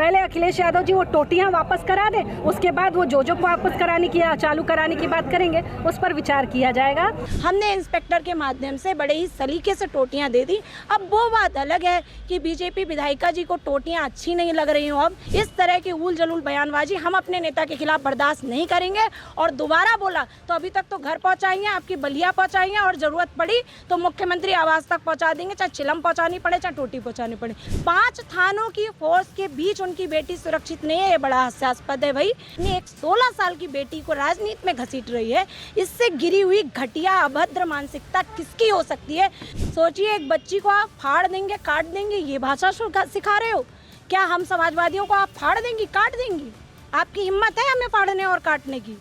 पहले अखिलेश यादव जी वो टोटियां वापस करा दें, उसके बाद वो जो वापस कराने की चालू कराने की बात करेंगे उस पर विचार किया जाएगा। हमने इंस्पेक्टर के माध्यम से बड़े ही सलीके से टोटियां दे दी। अब वो बात अलग है कि बीजेपी विधायिका जी को टोटियां अच्छी नहीं लग रही हो। अब इस तरह की उल जलूल बयानबाजी हम अपने नेता के खिलाफ बर्दाश्त नहीं करेंगे। और दोबारा बोला तो अभी तक तो घर पहुंचाएंगे, आपकी बलिया पहुंचाएंगे और जरूरत पड़ी तो मुख्यमंत्री आवास तक पहुंचा देंगे, चाहे चिलम पहुंचानी पड़े चाहे टोटी पहुंचानी पड़े। 5 थानों की फोर्स के बीच उनकी बेटी सुरक्षित नहीं है, ये बड़ा हास्यास्पद है भाई। एक 16 साल की बेटी को राजनीति में घसीट रही है। इससे गिरी हुई घटिया अभद्र मानसिकता किसकी हो सकती है? सोचिए, एक बच्ची को आप फाड़ देंगे, काट देंगे, ये भाषा सिखा रहे हो क्या? हम समाजवादियों को आप फाड़ देंगी, काट देंगी? आपकी हिम्मत है हमें फाड़ने और काटने की?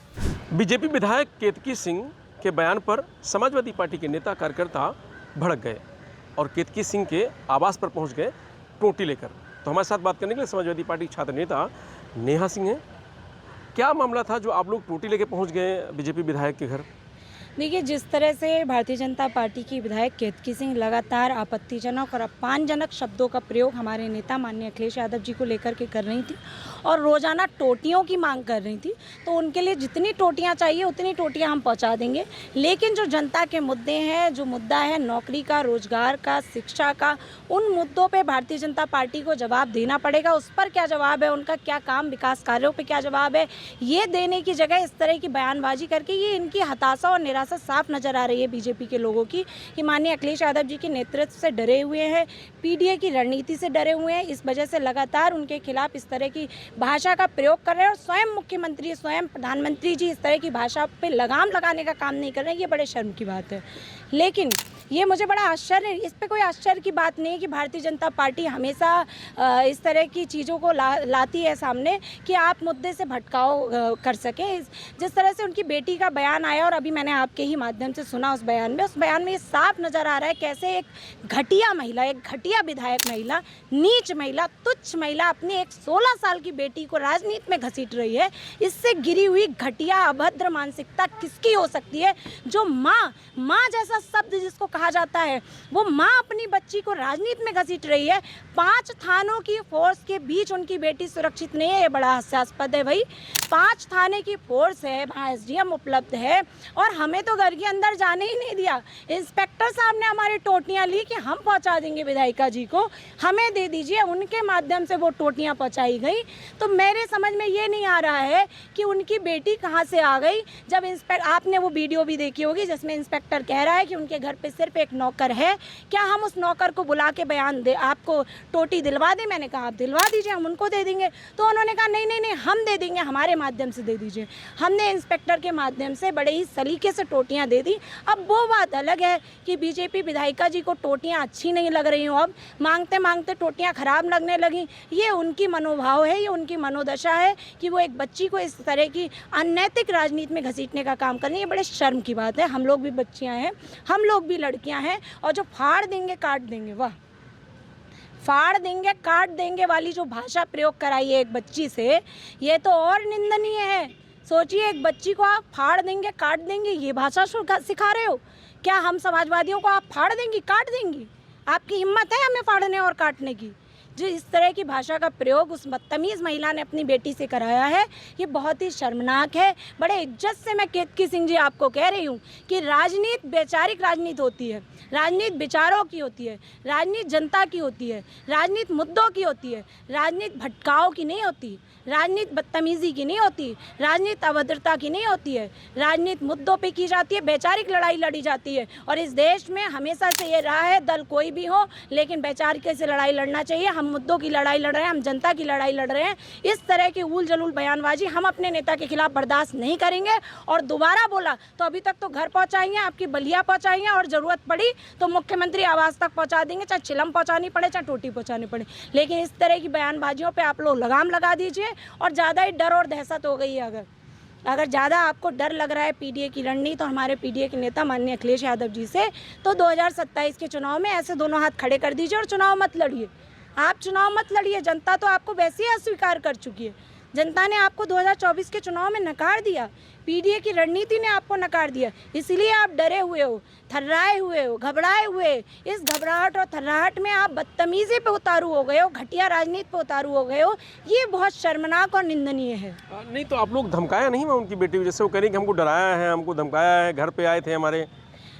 बीजेपी विधायक केतकी सिंह के बयान पर समाजवादी पार्टी के नेता कार्यकर्ता भड़क गए और केतकी सिंह के आवास पर पहुंच गए टोटी लेकर। तो हमारे साथ बात करने के लिए समाजवादी पार्टी छात्र नेता नेहा सिंह हैं। क्या मामला था जो आप लोग टोटी लेके पहुंच गए बीजेपी विधायक के घर? देखिए, जिस तरह से भारतीय जनता पार्टी की विधायक केतकी सिंह लगातार आपत्तिजनक और अपमानजनक शब्दों का प्रयोग हमारे नेता माननीय अखिलेश यादव जी को लेकर के कर रही थी और रोज़ाना टोटियों की मांग कर रही थी, तो उनके लिए जितनी टोटियां चाहिए उतनी टोटियां हम पहुंचा देंगे। लेकिन जो जनता के मुद्दे हैं, जो मुद्दा है नौकरी का, रोजगार का, शिक्षा का, उन मुद्दों पे भारतीय जनता पार्टी को जवाब देना पड़ेगा। उस पर क्या जवाब है, उनका क्या काम, विकास कार्यों पर क्या जवाब है, ये देने की जगह इस तरह की बयानबाजी करके ये इनकी हताशा और निराशा साफ नजर आ रही है बीजेपी के लोगों की कि माननीय अखिलेश यादव जी के नेतृत्व से डरे हुए हैं, पीडीए की रणनीति से डरे हुए हैं। इस वजह से लगातार उनके खिलाफ इस तरह की भाषा का प्रयोग कर रहे हैं और स्वयं मुख्यमंत्री, स्वयं प्रधानमंत्री जी इस तरह की भाषा पे लगाम लगाने का काम नहीं कर रहे हैं। ये बड़े शर्म की बात है। लेकिन ये मुझे बड़ा आश्चर्य, इस पे कोई आश्चर्य की बात नहीं है कि भारतीय जनता पार्टी हमेशा इस तरह की चीज़ों को लाती है सामने कि आप मुद्दे से भटकाव कर सके। जिस तरह से उनकी बेटी का बयान आया और अभी मैंने आपके ही माध्यम से सुना उस बयान में ये साफ नज़र आ रहा है कैसे एक घटिया महिला, एक घटिया विधायक महिला, नीच महिला, तुच्छ महिला अपनी एक 16 साल की बेटी को राजनीति में घसीट रही है। इससे गिरी हुई घटिया अभद्र मानसिकता किसकी हो सकती है? जो माँ जैसा शब्द जिसको कहा जाता है, वो माँ अपनी बच्ची को राजनीति में घसीट रही है। 5 थानों की फोर्स के बीच उनकी बेटी सुरक्षित नहीं है, ये बड़ा हास्यास्पद है भाई। 5 थाने की फोर्स है, वहाँ एसडीएम उपलब्ध है और हमें तो घर के अंदर जाने ही नहीं दिया। इंस्पेक्टर साहब ने हमारी टोटियाँ ली कि हम पहुँचा देंगे विधायिका जी को, हमें दे दीजिए। उनके माध्यम से वो टोटियाँ पहुँचाई गई। तो मेरे समझ में ये नहीं आ रहा है कि उनकी बेटी कहाँ से आ गई। जब आपने वो वीडियो भी देखी होगी जिसमें इंस्पेक्टर कह रहा है कि उनके घर पे सिर्फ एक नौकर है, क्या हम उस नौकर को बुला के बयान दे, आपको टोटी दिलवा दें? मैंने कहा आप दिलवा दीजिए, हम उनको दे देंगे। तो उन्होंने कहा नहीं, हम दे देंगे, हमारे माध्यम से दे दीजिए। हमने इंस्पेक्टर के माध्यम से बड़े ही सलीके से टोटियां दे दी। अब वो बात अलग है कि बीजेपी विधायिका जी को टोटियां अच्छी नहीं लग रही हो, अब मांगते मांगते टोटियां खराब लगने लगी। ये उनकी मनोभाव है, ये उनकी मनोदशा है कि वो एक बच्ची को इस तरह की अनैतिक राजनीति में घसीटने का काम कर रही है। बड़े शर्म की बात है। हम लोग भी बच्चियां हैं, हम लोग भी लड़कियां हैं और जो फाड़ देंगे काट देंगे, वाह, फाड़ देंगे काट देंगे वाली जो भाषा प्रयोग कराई है एक बच्ची से, ये तो और निंदनीय है। सोचिए, एक बच्ची को आप फाड़ देंगे, काट देंगे, ये भाषा सिखा रहे हो क्या? हम समाजवादियों को आप फाड़ देंगी, काट देंगी? आपकी हिम्मत है हमें फाड़ने और काटने की? जो इस तरह की भाषा का प्रयोग उस बदतमीज़ महिला ने अपनी बेटी से कराया है, ये बहुत ही शर्मनाक है। बड़े इज्जत से मैं केतकी सिंह जी आपको कह रही हूँ कि राजनीति वैचारिक राजनीति होती है, राजनीति विचारों की होती है, राजनीति जनता की होती है, राजनीति मुद्दों की होती है, राजनीति भटकाव की नहीं होती, राजनीति बदतमीज़ी की नहीं होती, राजनीति अभद्रता की नहीं होती है। राजनीति मुद्दों पे की जाती है, वैचारिक लड़ाई लड़ी जाती है। और इस देश में हमेशा से ये रहा है, दल कोई भी हो लेकिन वैचारिक से लड़ाई लड़ना चाहिए। हम मुद्दों की लड़ाई लड़ रहे हैं, हम जनता की लड़ाई लड़ रहे हैं। इस तरह की उल जलूल बयानबाजी हम अपने नेता के खिलाफ बर्दाश्त नहीं करेंगे। और दोबारा बोला तो अभी तक तो घर पहुँचाएंगे, आपकी बलिया पहुँचाएंगे और ज़रूरत पड़ी तो मुख्यमंत्री आवास तक पहुँचा देंगे, चाहे चिलम पहुँचानी पड़े चाहे टोटी पहुँचानी पड़े। लेकिन इस तरह की बयानबाजियों पर आप लोग लगाम लगा दीजिए। और ज़्यादा ही डर और दहशत हो गई है। अगर ज़्यादा आपको डर लग रहा है पीडीए की रणनीति तो हमारे पीडीए के नेता माननीय अखिलेश यादव जी से, तो 2027 के चुनाव में ऐसे दोनों हाथ खड़े कर दीजिए और चुनाव मत लड़िए। आप चुनाव मत लड़िए, जनता तो आपको वैसे ही अस्वीकार कर चुकी है। जनता ने आपको 2024 के चुनाव में नकार दिया, पीडीए की रणनीति ने आपको नकार दिया, इसलिए आप डरे हुए हो, थर्राए हुए हो, घबराए हुए। इस घबराहट और थर्राहट में आप बदतमीजी पे उतारू हो गए हो, घटिया राजनीति पे उतारू हो गए हो। ये बहुत शर्मनाक और निंदनीय है। नहीं तो आप लोग धमकाया नहीं मैं उनकी बेटी को, जैसे वो कह रही कि हमको डराया है, हमको धमकाया है, घर पे आए थे हमारे।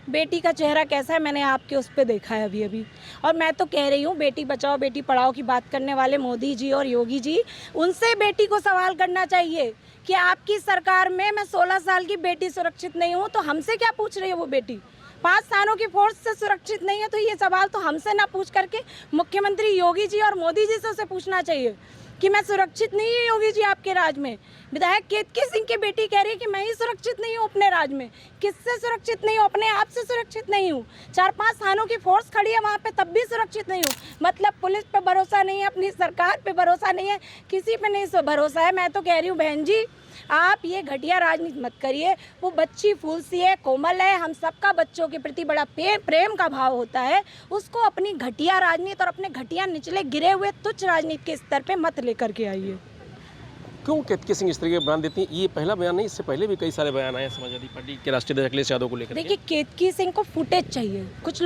बेटी का चेहरा कैसा है मैंने आपके उस पर देखा है अभी। और मैं तो कह रही हूँ, बेटी बचाओ बेटी पढ़ाओ की बात करने वाले मोदी जी और योगी जी, उनसे बेटी को सवाल करना चाहिए कि आपकी सरकार में मैं 16 साल की बेटी सुरक्षित नहीं हूँ, तो हमसे क्या पूछ रही है वो बेटी? 5 सालों की फोर्स से सुरक्षित नहीं है, तो ये सवाल तो हमसे ना पूछ करके मुख्यमंत्री योगी जी और मोदी जी से उसे पूछना चाहिए कि मैं सुरक्षित नहीं हूँ योगी जी आपके राज में। विधायक केतकी सिंह की बेटी कह रही है कि मैं ही सुरक्षित नहीं हूँ अपने राज में। किससे सुरक्षित नहीं हूँ? अपने आप से सुरक्षित नहीं हूँ। 4-5 थानों की फोर्स खड़ी है वहाँ पे, तब भी सुरक्षित नहीं हूँ। मतलब पुलिस पे भरोसा नहीं है, अपनी सरकार पे भरोसा नहीं है, किसी पे नहीं भरोसा है। मैं तो कह रही हूँ बहन जी, आप ये घटिया राजनीति मत करिए। वो बच्ची फूल सी है, कोमल है, हम सबका बच्चों के प्रति बड़ा प्रेम का भाव होता है। उसको अपनी घटिया राजनीति और अपने घटिया निचले गिरे हुए तुच्छ राजनीति के स्तर पे मत लेकर के आइए। क्यों केतकी सिंह इस तरह के बयान देती हैं? ये पहला बयान नहीं, इससे पहले भी कई सारे बयान आए हैं समाजवादी पार्टी के राष्ट्रीय अध्यक्ष अखिलेश यादव को लेकर। देखिए, केतकी सिंह को फुटेज चाहिए। कुछ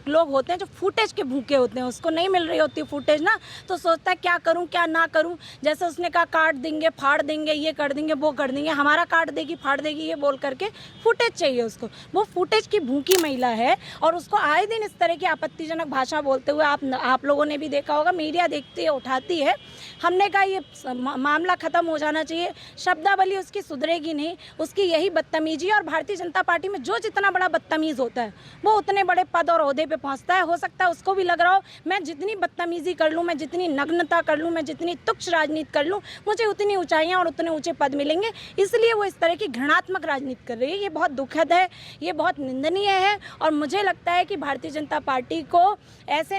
लोग होते हैं जो फुटेज के भूखे होते हैं, उसको नहीं मिल रही होती फुटेज ना, तो सोचता है क्या करूं क्या ना करूं। जैसे उसने कहा काट देंगे, फाड़ देंगे, ये कर देंगे, वो कर देंगे, हमारा काट देगी, फाड़ देगी, ये बोल करके फुटेज चाहिए उसको। वो फुटेज की भूखी महिला है और उसको आए दिन इस तरह की आपत्तिजनक भाषा बोलते हुए आप लोगों ने भी देखा होगा, मीडिया देखती है, उठाती है। हमने कहा ये मामला खत्म हो जाना चाहिए। शब्दावली उसकी सुधरेगी नहीं, उसकी यही बदतमीजी। और भारतीय जनता पार्टी में जो जितना बड़ा बदतमीज होता है वो उतने बड़े पद और ओहदे पे पहुंचता है। हो सकता है उसको भी लग रहा हो मैं जितनी बदतमीजी कर लूँ, मैं जितनी नग्नता कर लूँ, मैं जितनी तुच्छ राजनीति कर लूँ, मुझे उतनी ऊंचाइयाँ और उतने ऊंचे पद मिलेंगे, इसलिए वो इस तरह की घृणात्मक राजनीति कर रही है। ये बहुत दुखद है, ये बहुत निंदनीय है। और मुझे लगता है कि भारतीय जनता पार्टी को ऐसे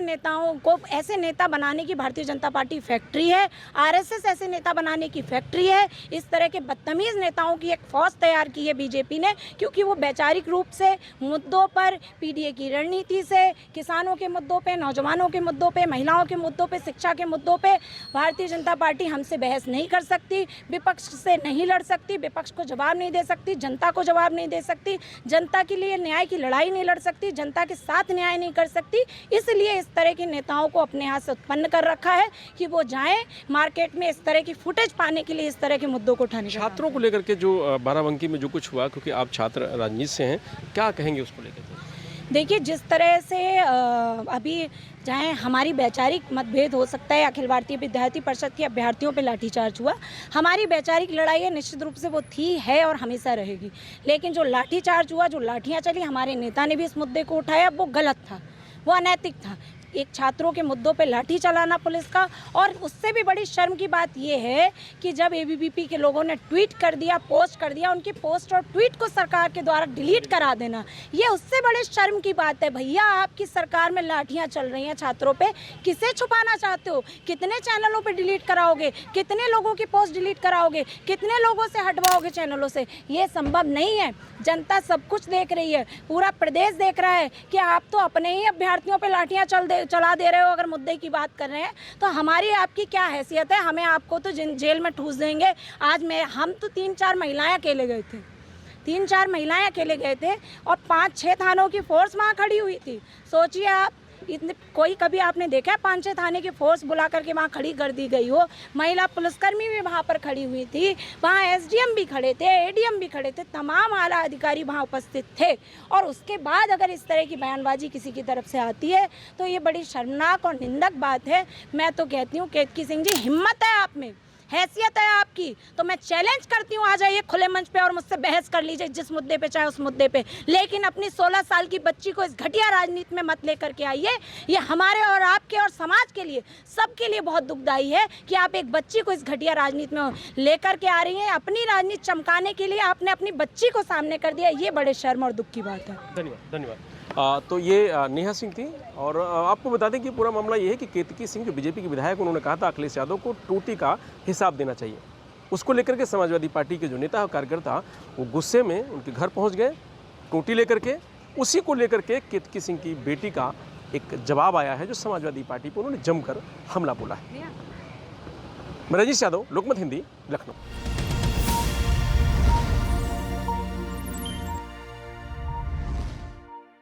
नेता बनाने की भारतीय जनता पार्टी फैक्ट्री है, आरएसएस ऐसे नेता बनाने की फैक्ट्री है। इस तरह के बदतमीज नेताओं की एक फौज तैयार की है बीजेपी ने, क्योंकि वो वैचारिक रूप से मुद्दों पर, पीडीए की रणनीति से, किसानों के मुद्दों पे, नौजवानों के मुद्दों पे, महिलाओं के मुद्दों पे, शिक्षा के मुद्दों पे भारतीय जनता पार्टी हमसे बहस नहीं कर सकती, विपक्ष से नहीं लड़ सकती, विपक्ष को जवाब नहीं दे सकती, जनता को जवाब नहीं दे सकती, जनता के लिए न्याय की लड़ाई नहीं लड़ सकती, जनता के साथ न्याय नहीं कर सकती। इसलिए इस तरह के नेताओं को अपने हाथ से उत्पन्न कर रखा है कि वो जाएं मार्केट में इस तरह की फुटेज पाने के लिए इस तरह के मुद्दों को उठाने। छात्रों को लेकर के जो बाराबंकी में जो कुछ हुआ, क्योंकि आप छात्र राजनीति से हैं, क्या कहेंगे उसको लेकर? देखिए, जिस तरह से अभी चाहे हमारी वैचारिक मतभेद हो सकता है, अखिल भारतीय विद्यार्थी परिषद के अभ्यर्थियों पे लाठीचार्ज हुआ, हमारी वैचारिक लड़ाई है, निश्चित रूप से वो थी, है और हमेशा रहेगी। लेकिन जो लाठीचार्ज हुआ, जो लाठियाँ चली, हमारे नेता ने भी इस मुद्दे को उठाया, वो गलत था, वो अनैतिक था। एक छात्रों के मुद्दों पे लाठी चलाना पुलिस का। और उससे भी बड़ी शर्म की बात ये है कि जब एबीवीपी के लोगों ने ट्वीट कर दिया, पोस्ट कर दिया, उनकी पोस्ट और ट्वीट को सरकार के द्वारा डिलीट करा देना, ये उससे बड़े शर्म की बात है। भैया, आपकी सरकार में लाठियां चल रही हैं छात्रों पे, किसे छुपाना चाहते हो? कितने चैनलों पे डिलीट कराओगे? कितने लोगों की पोस्ट डिलीट कराओगे? कितने लोगों से हटवाओगे चैनलों से? ये संभव नहीं है। जनता सब कुछ देख रही है, पूरा प्रदेश देख रहा है कि आप तो अपने ही अभ्यर्थियों पे लाठियां चला दे रहे हो। अगर मुद्दे की बात कर रहे हैं तो हमारी आपकी क्या हैसियत है? हमें आपको तो जेल में ठूस देंगे। आज हम तो 3-4 महिलाएं अकेले गए थे, 3-4 महिलाएं अकेले गए थे और 5-6 थानों की फोर्स वहाँ खड़ी हुई थी। सोचिए आप, इतने कोई कभी आपने देखा है 5-6 थाने की फोर्स बुला करके वहाँ खड़ी कर दी गई हो? महिला पुलिसकर्मी भी वहाँ पर खड़ी हुई थी, वहाँ एसडीएम भी खड़े थे, एडीएम भी खड़े थे, तमाम आला अधिकारी वहाँ उपस्थित थे। और उसके बाद अगर इस तरह की बयानबाजी किसी की तरफ से आती है तो ये बड़ी शर्मनाक और निंदक बात है। मैं तो कहती हूँ केतकी सिंह जी, हिम्मत है आप में, हैसियत है आपकी, तो मैं चैलेंज करती हूँ, आ जाइए खुले मंच पे और मुझसे बहस कर लीजिए, जिस मुद्दे पे चाहे उस मुद्दे पे। लेकिन अपनी 16 साल की बच्ची को इस घटिया राजनीति में मत लेकर के आइए। ये हमारे और आपके और समाज के लिए, सबके लिए बहुत दुखदाई है कि आप एक बच्ची को इस घटिया राजनीति में लेकर के आ रही हैं। अपनी राजनीति चमकाने के लिए आपने अपनी बच्ची को सामने कर दिया, ये बड़े शर्म और दुख की बात है। धन्यवाद। तो ये नेहा सिंह थी। और आपको बता दें कि पूरा मामला ये है कि केतकी सिंह जो बीजेपी के विधायक, उन्होंने कहा था अखिलेश यादव को टोटी का हिसाब देना चाहिए। उसको लेकर के समाजवादी पार्टी के जो नेता और कार्यकर्ता वो गुस्से में उनके घर पहुंच गए टोटी लेकर के। उसी को लेकर के केतकी सिंह की बेटी का एक जवाब आया है जो समाजवादी पार्टी पर उन्होंने जमकर हमला बोला है। मैं रजनीश यादव, लोकमत हिंदी, लखनऊ।